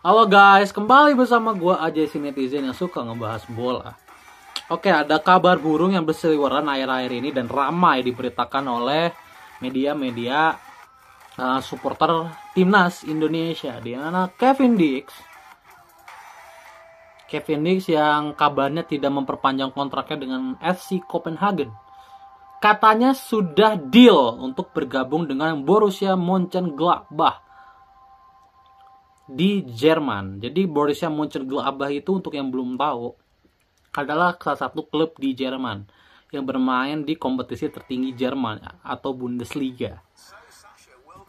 Halo guys, kembali bersama gua aja si netizen yang suka ngebahas bola. Oke, ada kabar burung yang berseliweran akhir-akhir ini dan ramai diberitakan oleh media-media supporter timnas Indonesia, di mana Kevin Dix yang kabarnya tidak memperpanjang kontraknya dengan FC Copenhagen. Katanya sudah deal untuk bergabung dengan Borussia Mönchengladbach di Jerman. Jadi Borussia Mönchengladbach itu, untuk yang belum tahu, adalah salah satu klub di Jerman yang bermain di kompetisi tertinggi Jerman atau Bundesliga.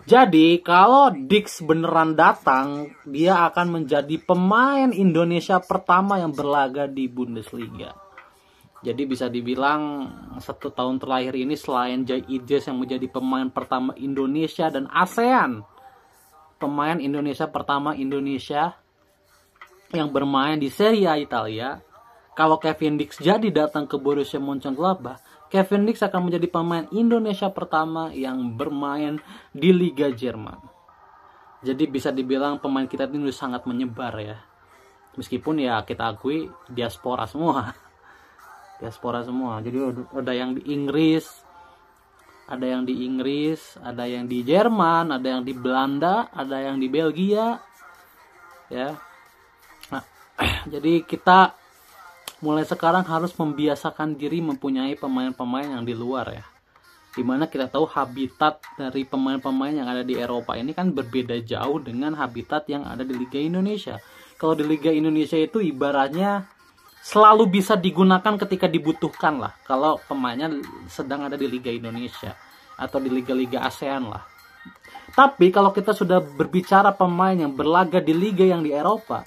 Jadi kalau Dix beneran datang, dia akan menjadi pemain Indonesia pertama yang berlaga di Bundesliga. Jadi bisa dibilang 1 tahun terakhir ini selain Jai Idris yang menjadi pemain pertama Indonesia dan ASEAN, pemain Indonesia pertama Indonesia yang bermain di Serie A Italia, kalau Kevin Dix jadi datang ke Borussia Mönchengladbach, Kevin Dix akan menjadi pemain Indonesia pertama yang bermain di Liga Jerman. Jadi bisa dibilang pemain kita ini sangat menyebar ya. Meskipun ya kita akui diaspora semua. Jadi ada yang di Inggris, ada yang di Jerman, ada yang di Belanda, ada yang di Belgia, ya. Nah, jadi kita mulai sekarang harus membiasakan diri mempunyai pemain-pemain yang di luar ya. Dimana kita tahu habitat dari pemain-pemain yang ada di Eropa ini kan berbeda jauh dengan habitat yang ada di Liga Indonesia. Kalau di Liga Indonesia itu ibaratnya selalu bisa digunakan ketika dibutuhkan lah. Kalau pemainnya sedang ada di Liga Indonesia atau di liga-liga ASEAN lah. Tapi kalau kita sudah berbicara pemain yang berlaga di liga yang di Eropa,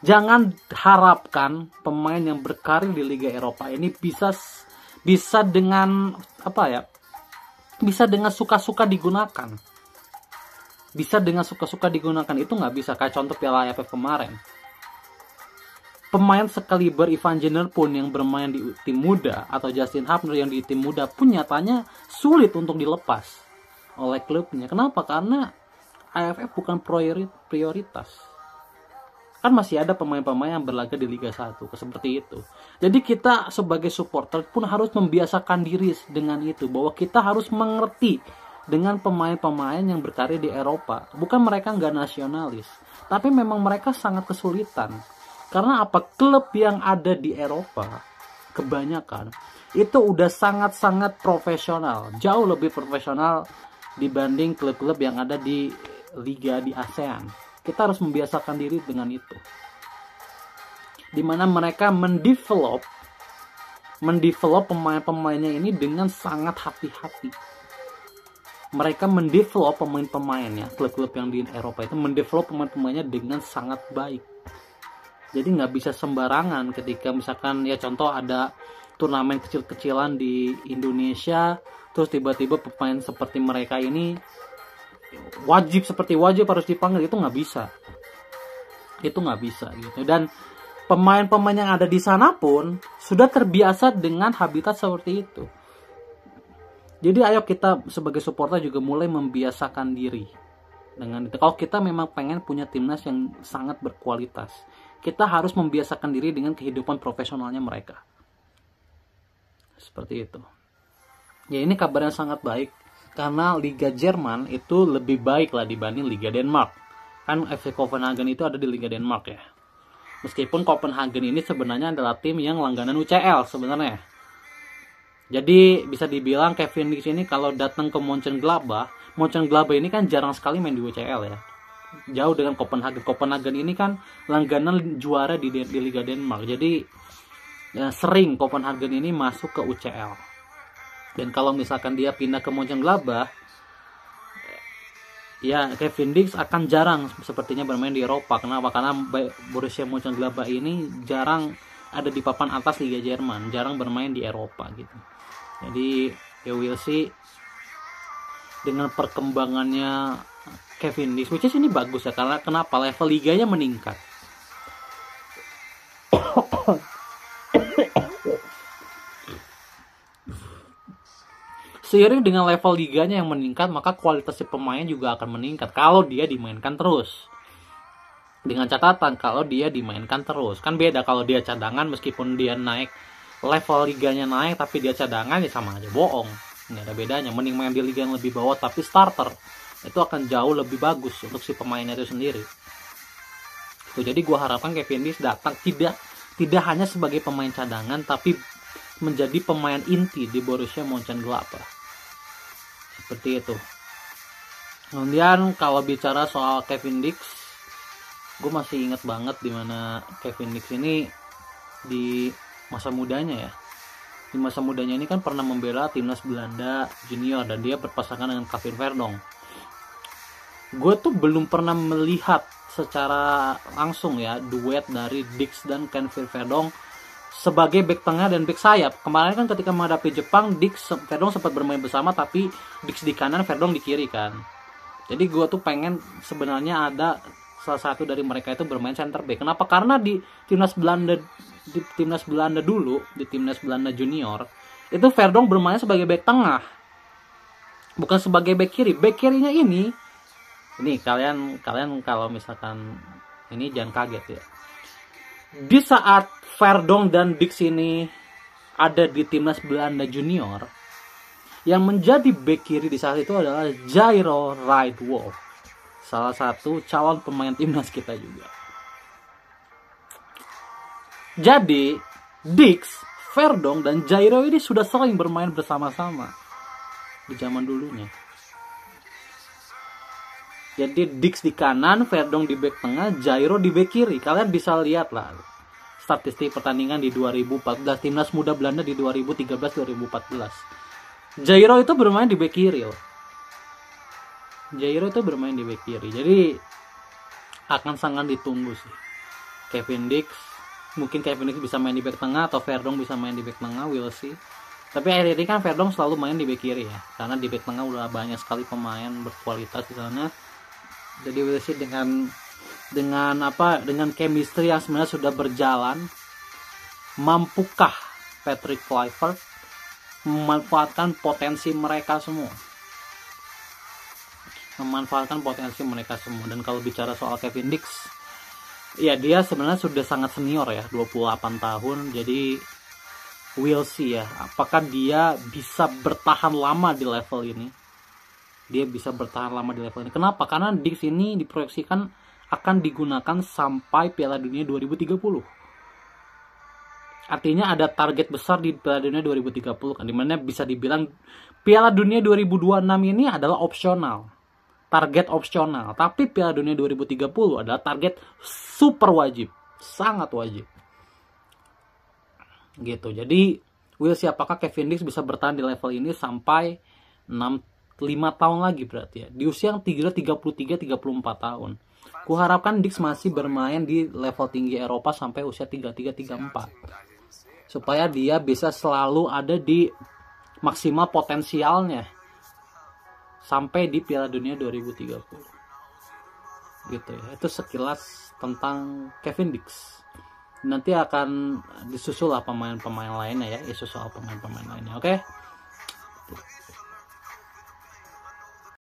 jangan harapkan pemain yang berkarir di Liga Eropa ini bisa dengan bisa dengan suka-suka digunakan. Bisa dengan suka-suka digunakan itu nggak bisa, kayak contoh Piala AFF kemarin. Pemain sekaliber Ivan Jenner pun yang bermain di tim muda atau Justin Hubner yang di tim muda pun nyatanya sulit untuk dilepas oleh klubnya. Kenapa? Karena AFF bukan prioritas. Kan masih ada pemain-pemain yang berlaga di Liga 1 seperti itu. Jadi kita sebagai supporter pun harus membiasakan diri dengan itu, bahwa kita harus mengerti dengan pemain-pemain yang berkarir di Eropa. Bukan mereka nggak nasionalis, tapi memang mereka sangat kesulitan. Karena apa? Klub yang ada di Eropa kebanyakan itu udah sangat-sangat profesional, jauh lebih profesional dibanding klub-klub yang ada di liga di ASEAN. Kita harus membiasakan diri dengan itu. Dimana mereka mendevelop pemain-pemainnya ini dengan sangat hati-hati. Mereka mendevelop pemain-pemainnya, klub-klub yang di Eropa itu mendevelop pemain-pemainnya dengan sangat baik. Jadi nggak bisa sembarangan ketika misalkan ya contoh ada turnamen kecil-kecilan di Indonesia, terus tiba-tiba pemain seperti mereka ini wajib harus dipanggil, itu nggak bisa gitu. Dan pemain-pemain yang ada di sana pun sudah terbiasa dengan habitat seperti itu. Jadi ayo kita sebagai supporter juga mulai membiasakan diri dengan itu. Kalau kita memang pengen punya timnas yang sangat berkualitas, kita harus membiasakan diri dengan kehidupan profesionalnya mereka. Seperti itu. Ya, ini kabar yang sangat baik karena Liga Jerman itu lebih baik lah dibanding Liga Denmark. Kan FC Copenhagen itu ada di Liga Denmark ya. Meskipun Copenhagen ini sebenarnya adalah tim yang langganan UCL sebenarnya. Jadi bisa dibilang Kevin Dix ini kalau datang ke Mönchengladbach ini kan jarang sekali main di UCL ya. Jauh dengan Copenhagen ini kan langganan juara di Liga Denmark. Jadi ya, sering Copenhagen ini masuk ke UCL. Dan kalau misalkan dia pindah ke Mönchengladbach, ya Kevin Dix akan jarang sepertinya bermain di Eropa. Kenapa? Karena Borussia Mönchengladbach ini jarang ada di papan atas Liga Jerman, jarang bermain di Eropa gitu. Jadi ya we'll see dengan perkembangannya Kevin Dix, which is ini bagus ya, karena kenapa? Level liganya meningkat. Seiring dengan level liganya yang meningkat, maka kualitas pemain juga akan meningkat kalau dia dimainkan terus. Dengan catatan kalau dia dimainkan terus. Kan beda kalau dia cadangan, meskipun dia naik level liganya naik tapi dia cadangan, ya sama aja bohong. Nggak ada bedanya. Mending main di liga yang lebih bawah tapi starter. Itu akan jauh lebih bagus untuk si pemainnya itu sendiri. Jadi gue harapkan Kevin Dix datang tidak hanya sebagai pemain cadangan, tapi menjadi pemain inti di Borussia Mönchengladbach. Seperti itu. Kemudian kalau bicara soal Kevin Dix, gue masih ingat banget dimana Kevin Dix ini di masa mudanya ya. Di masa mudanya ini kan pernah membela timnas Belanda junior dan dia berpasangan dengan Kevin Verdonk. Gue tuh belum pernah melihat secara langsung ya duet dari Dix dan Kevin Verdonk sebagai bek tengah dan bek sayap. Kemarin kan ketika menghadapi Jepang, Verdonk sempat bermain bersama, tapi Dix di kanan, Verdonk di kiri kan. Jadi gue tuh pengen sebenarnya ada salah satu dari mereka itu bermain center back. Kenapa? Karena di timnas Belanda dulu, di timnas Belanda junior, itu Verdonk bermain sebagai bek tengah, bukan sebagai bek kiri. Bek kirinya ini kalian kalau misalkan ini jangan kaget ya. Di saat Verdonk dan Dix ini ada di timnas Belanda junior, yang menjadi bek kiri di saat itu adalah Jairo Riedewolf, salah satu calon pemain timnas kita juga. Jadi Dix, Verdonk, dan Jairo ini sudah sering bermain bersama-sama di zaman dulunya. Jadi Dix di kanan, Verdonk di bek tengah, Jairo di bek kiri. Kalian bisa lihat lah statistik pertandingan di 2014 timnas muda Belanda di 2013-2014. Jairo itu bermain di bek kiri loh. Jairo itu bermain di bek kiri. Jadi akan sangat ditunggu sih Kevin Dix. Mungkin Kevin Dix bisa main di bek tengah atau Verdonk bisa main di bek tengah, we'll see. Tapi akhir ini kan Verdonk selalu main di bek kiri ya, karena di bek tengah udah banyak sekali pemain berkualitas di sana. Jadi we'll see dengan chemistry yang sebenarnya sudah berjalan, mampukah Patrick Kluivert memanfaatkan potensi mereka semua. Dan kalau bicara soal Kevin Dix, ya dia sebenarnya sudah sangat senior ya, 28 tahun. Jadi we'll see ya, apakah dia bisa bertahan lama di level ini. Kenapa? Karena Dix ini diproyeksikan akan digunakan sampai Piala Dunia 2030. Artinya ada target besar di Piala Dunia 2030 kan, dimana bisa dibilang Piala Dunia 2026 ini adalah opsional, target opsional, tapi Piala Dunia 2030 adalah target super wajib, sangat wajib gitu. Jadi we'll see apakah Kevin Dix bisa bertahan di level ini sampai 5 tahun lagi, berarti ya di usia yang 33-34 tahun. Kuharapkan Dix masih bermain di level tinggi Eropa sampai usia 33-34. Supaya dia bisa selalu ada di maksimal potensialnya sampai di Piala Dunia 2030. Gitu ya. Itu sekilas tentang Kevin Dix. Nanti akan disusul lah pemain-pemain lainnya ya, isu soal pemain-pemain lainnya. Oke.